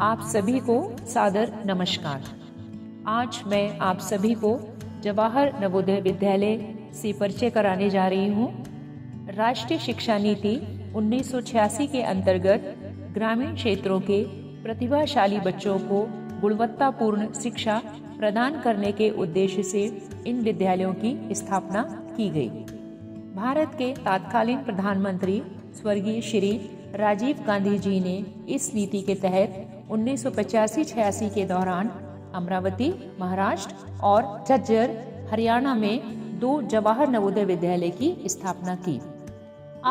आप सभी को सादर नमस्कार। आज मैं आप सभी को जवाहर नवोदय विद्यालय से परिचय कराने जा रही हूँ। राष्ट्रीय शिक्षा नीति 1986 के अंतर्गत ग्रामीण क्षेत्रों के प्रतिभाशाली बच्चों को गुणवत्तापूर्ण शिक्षा प्रदान करने के उद्देश्य से इन विद्यालयों की स्थापना की गई। भारत के तत्कालीन प्रधानमंत्री स्वर्गीय श्री राजीव गांधी जी ने इस नीति के तहत 1985-86 के दौरान अमरावती महाराष्ट्र और झज्जर हरियाणा में 2 जवाहर नवोदय विद्यालय की स्थापना की।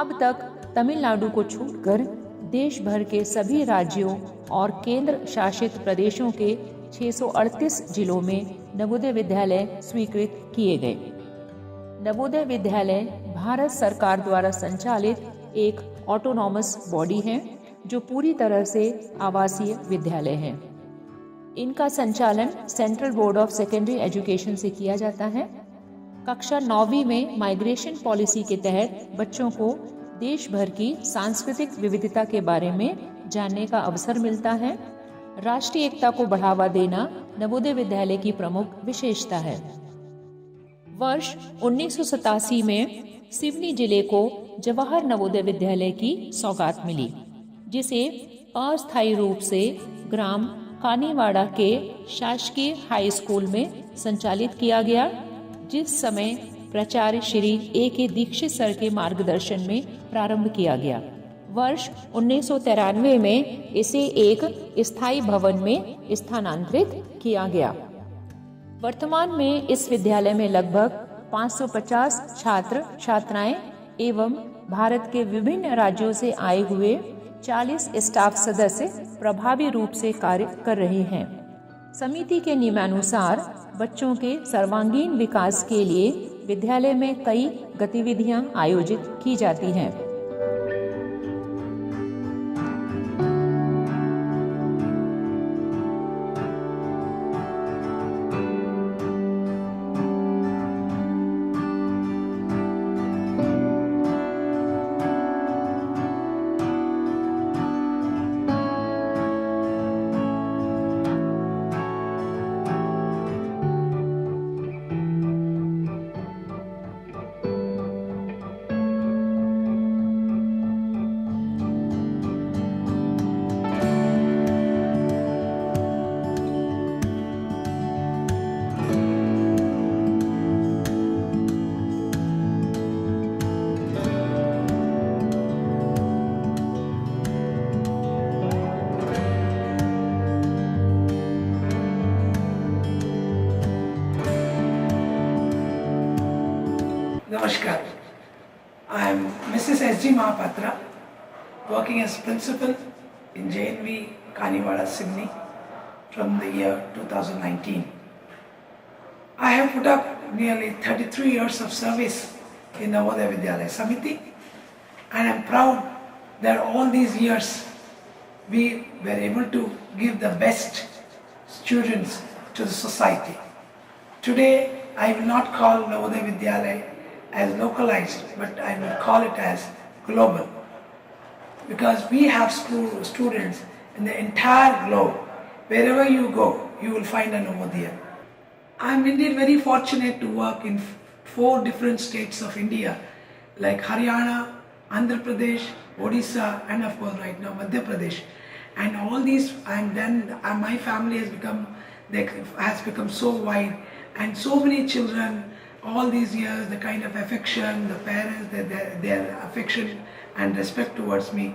अब तक तमिलनाडु को छोड़कर देश भर के सभी राज्यों और केंद्र शासित प्रदेशों के 638 जिलों में नवोदय विद्यालय स्वीकृत किए गए। नवोदय विद्यालय भारत सरकार द्वारा संचालित एक ऑटोनॉमस बॉडी है जो पूरी तरह से आवासीय विद्यालय है। इनका संचालन central board of secondary education से किया जाता है। कक्षा 9वीं में माइग्रेशन पॉलिसी के तहत बच्चों को देश भर की सांस्कृतिक विविधता के बारे में जानने का अवसर मिलता है। राष्ट्रीय एकता को बढ़ावा देना नवोदय विद्यालय की प्रमुख विशेषता है। वर्ष 1987 में सिवनी जिले को जवाहर नवोदय विद्यालय की सौगात मिली, जिसे अस्थायी रूप से ग्राम कानीवाड़ा के शासकीय हाई स्कूल में संचालित किया गया, जिस समय प्राचार्य श्री A.K. दीक्षित सर के मार्गदर्शन में प्रारंभ किया गया। वर्ष 1993 में इसे एक स्थायी भवन में स्थानांतरित किया गया। वर्तमान में इस विद्यालय में लगभग 550 छात्र छात्राएं एवं भारत के विभिन्न राज्यों से आए हुए 40 स्टाफ सदस्य प्रभावी रूप से कार्य कर रहे हैं। समिति के नियमानुसार बच्चों के सर्वांगीण विकास के लिए विद्यालय में कई गतिविधियां आयोजित की जाती हैं। Namaskar. I am Mrs. S.G. Mahapatra, working as principal in JNV Kaniwada, Sydney from the year 2019. I have put up nearly 33 years of service in Navodaya Vidyalaya Samiti, and I am proud that all these years we were able to give the best students to the society. Today I will not call Navodaya Vidyalaya as localized, but I will call it as global, because we have students in the entire globe. Wherever you go, you will find a Navodaya. I am indeed very fortunate to work in 4 different states of India, like Haryana, Andhra Pradesh, Odisha, and of course right now Madhya Pradesh. And all these, and then my family has become so wide, and so many children. All these years, the kind of affection, the parents, their affection and respect towards me,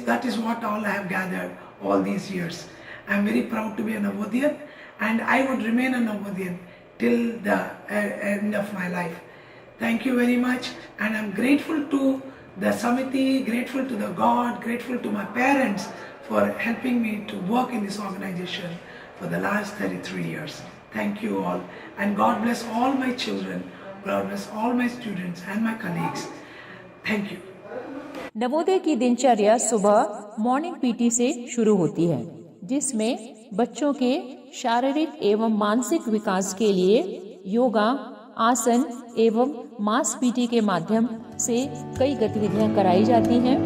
that is what all I have gathered all these years. I am very proud to be a Navodian, and I would remain a Navodian till the end of my life. Thank you very much, and I am grateful to the Samiti, grateful to the God, grateful to my parents for helping me to work in this organization for the last 33 years. Thank you all, and God bless all my children, God bless all my students and my colleagues. Thank you. Navodaya की दिनचर्या सुबह morning PT से शुरू होती है, जिसमें बच्चों के शारीरिक एवं मानसिक विकास के लिए योगा, आसन एवं मास पीटी के माध्यम से कई गतिविधियां कराई जाती हैं।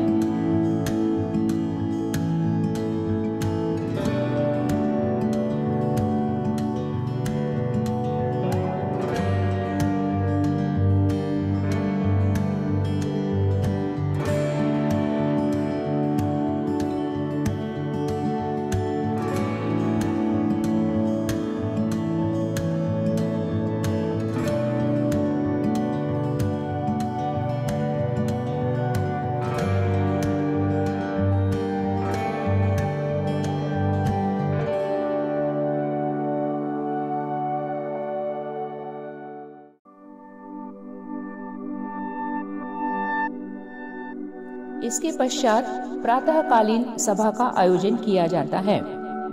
इसके पश्चात प्रातःकालीन सभा का आयोजन किया जाता है,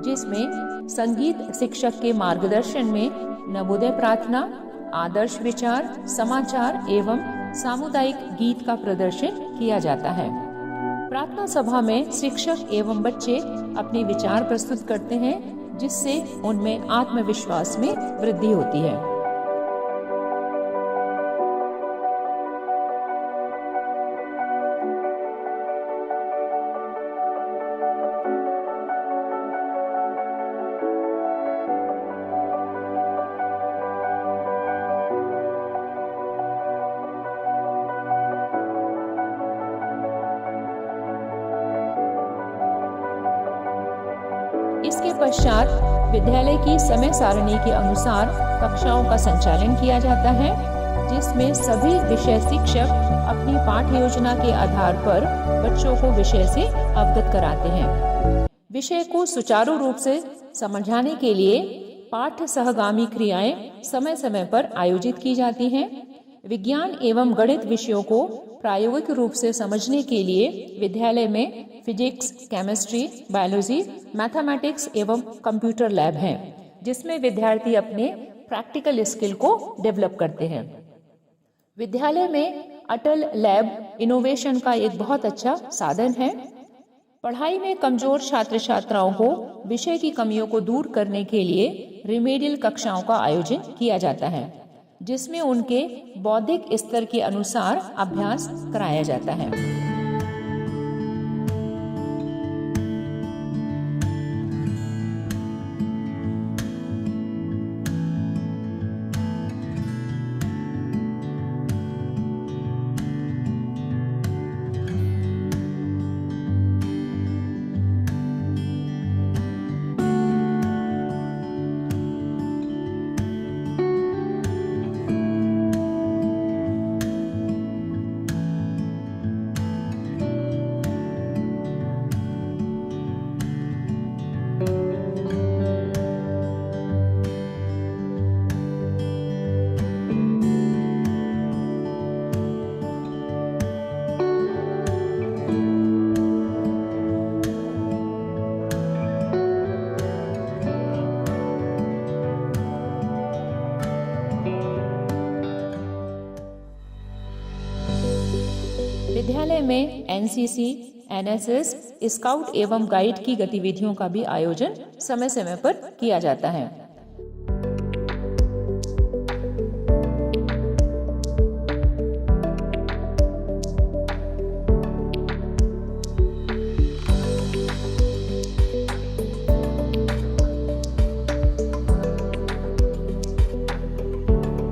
जिसमें संगीत शिक्षक के मार्गदर्शन में नवोदय प्रार्थना, आदर्श विचार, समाचार एवं सामुदायिक गीत का प्रदर्शन किया जाता है। प्रार्थना सभा में शिक्षक एवं बच्चे अपने विचार प्रस्तुत करते हैं, जिससे उनमें आत्मविश्वास में वृद्धि होती है। इसके पश्चात विद्यालय की समय सारणी के अनुसार कक्षाओं का संचालन किया जाता है, जिसमें सभी विषय शिक्षक अपनी पाठ योजना के आधार पर बच्चों को विषय से अवगत कराते हैं। विषय को सुचारू रूप से समझाने के लिए पाठ सहगामी क्रियाएं समय समय पर आयोजित की जाती हैं। विज्ञान एवं गणित विषयों को प्रायोगिक रूप से समझने के लिए विद्यालय में फिजिक्स, केमिस्ट्री, बायोलॉजी, मैथमेटिक्स एवं कंप्यूटर लैब हैं, जिसमें विद्यार्थी अपने प्रैक्टिकल स्किल को डेवलप करते हैं। विद्यालय में अटल लैब इनोवेशन का एक बहुत अच्छा साधन है। पढ़ाई में कमजोर छात्र छात्राओं को विषय की कमियों को दूर करने के लिए रिमेडियल कक्षाओं का आयोजन किया जाता है, जिसमें उनके बौद्धिक स्तर के अनुसार अभ्यास कराया जाता है। विद्यालय में एनसीसी, एनएसएस, स्काउट एवं गाइड की गतिविधियों का भी आयोजन समय समय पर किया जाता है।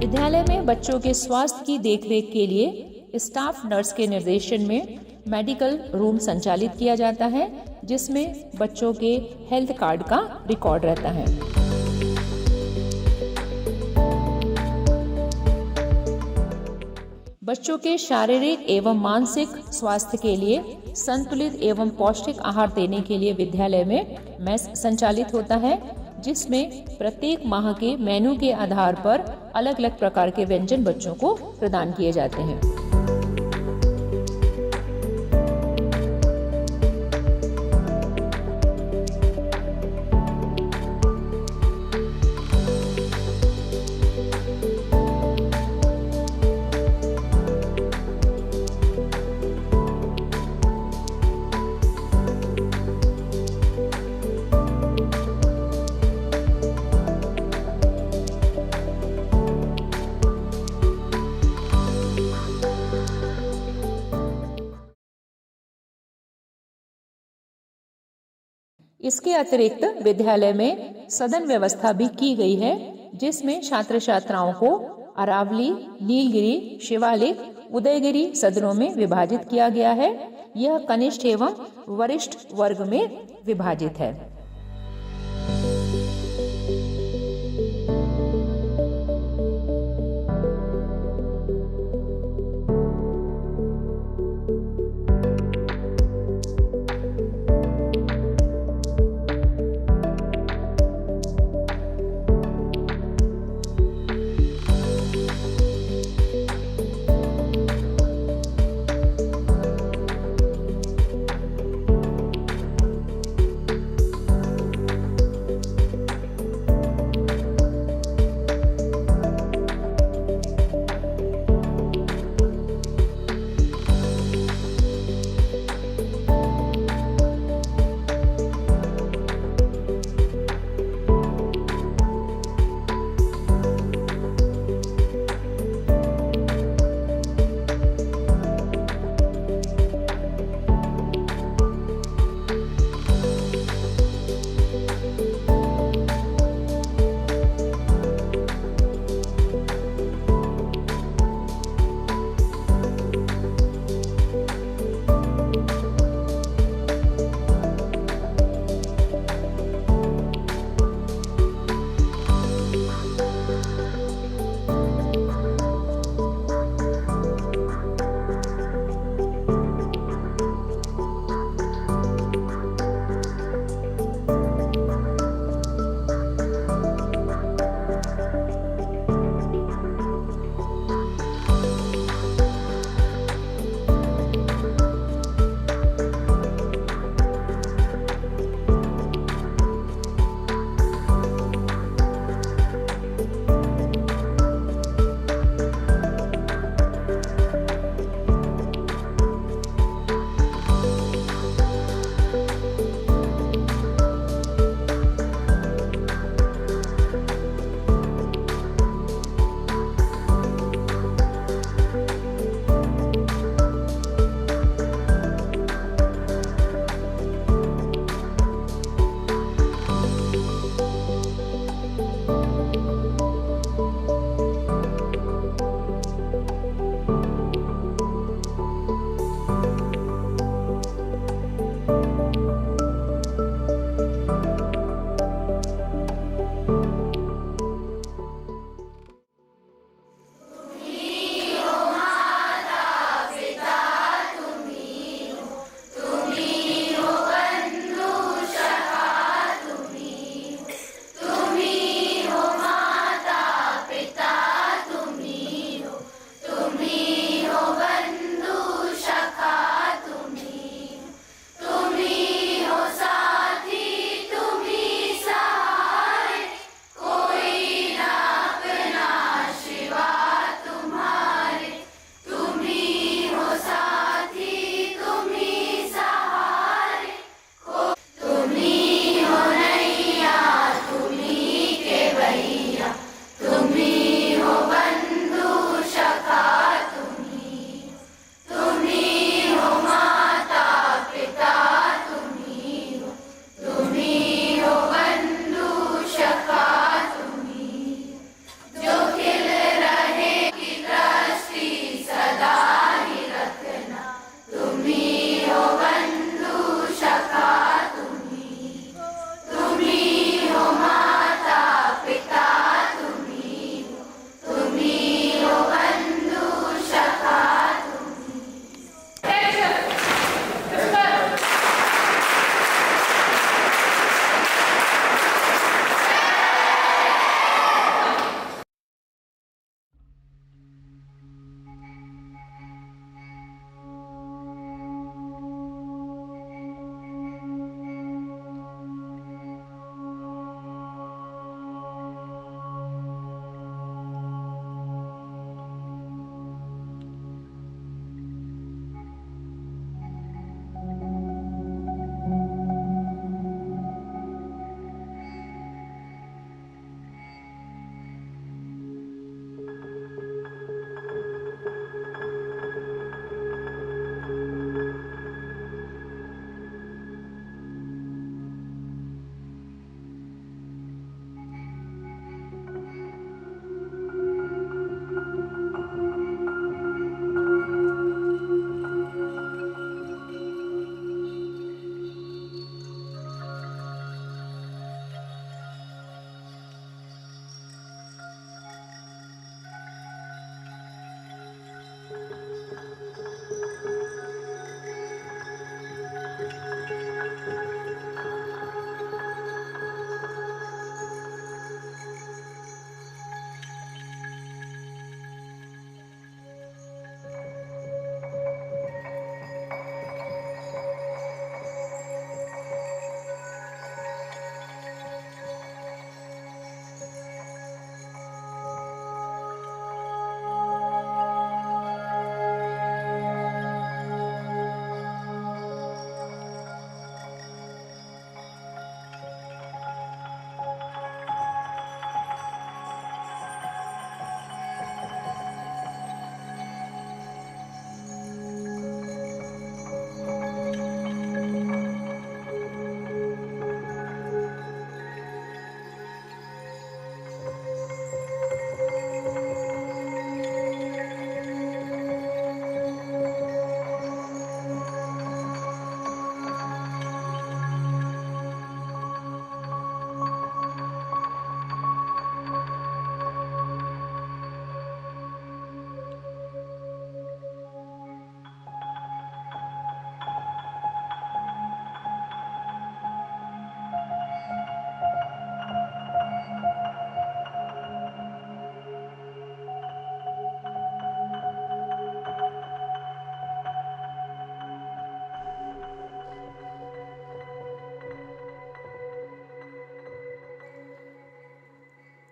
विद्यालय में बच्चों के स्वास्थ्य की देखरेख के लिए स्टाफ नर्स के निर्देशन में मेडिकल रूम संचालित किया जाता है, जिसमें बच्चों के हेल्थ कार्ड का रिकॉर्ड रहता है। बच्चों के शारीरिक एवं मानसिक स्वास्थ्य के लिए संतुलित एवं पौष्टिक आहार देने के लिए विद्यालय में मेस संचालित होता है, जिसमें प्रत्येक माह के मेनू के आधार पर अलग अलग प्रकार के व्यंजन बच्चों को प्रदान किए जाते हैं। इसके अतिरिक्त विद्यालय में सदन व्यवस्था भी की गई है, जिसमें छात्र छात्राओं को अरावली, नीलगिरी, शिवालिक, उदयगिरी सदनों में विभाजित किया गया है। यह कनिष्ठ एवं वरिष्ठ वर्ग में विभाजित है।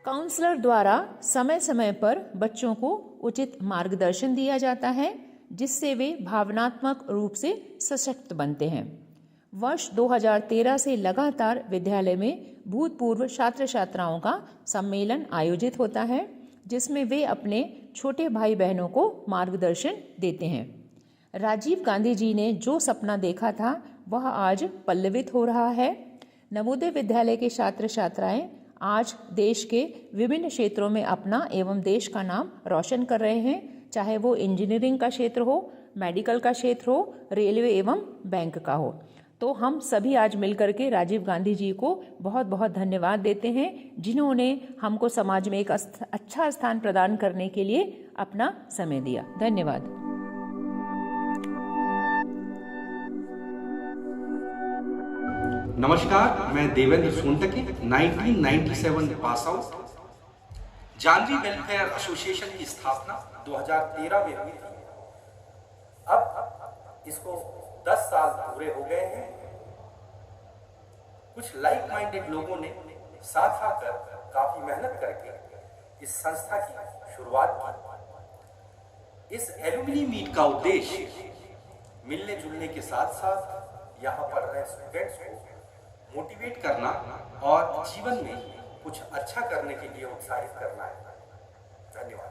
काउंसलर द्वारा समय समय पर बच्चों को उचित मार्गदर्शन दिया जाता है, जिससे वे भावनात्मक रूप से सशक्त बनते हैं। वर्ष 2013 से लगातार विद्यालय में भूतपूर्व छात्र छात्राओं का सम्मेलन आयोजित होता है, जिसमें वे अपने छोटे भाई बहनों को मार्गदर्शन देते हैं। राजीव गांधी जी ने जो सपना देखा था वह आज पल्लवित हो रहा है। नवोदय विद्यालय के छात्र छात्राएं आज देश के विभिन्न क्षेत्रों में अपना एवं देश का नाम रोशन कर रहे हैं, चाहे वो इंजीनियरिंग का क्षेत्र हो, मेडिकल का क्षेत्र हो, रेलवे एवं बैंक का हो। तो हम सभी आज मिलकर के राजीव गांधी जी को बहुत बहुत धन्यवाद देते हैं, जिन्होंने हमको समाज में एक अच्छा स्थान प्रदान करने के लिए अपना समय दिया। धन्यवाद। नमस्कार, मैं Devendra Sontakke 1997 pass out. Janvi welfare association की स्थापना 2013 में हुई थी। अब इसको 10 साल पूरे हो गए हैं। कुछ लाइक माइंडेड लोगों ने साथ आकर काफी मेहनत करके इस संस्था की शुरुआत की। इस एलुमनी मीट का उद्देश्य मिलने जुलने के साथ साथ यहाँ पढ़ रहे स्टूडेंट्स को मोटिवेट करना और जीवन में कुछ अच्छा करने के लिए उत्साहित करना है। धन्यवाद।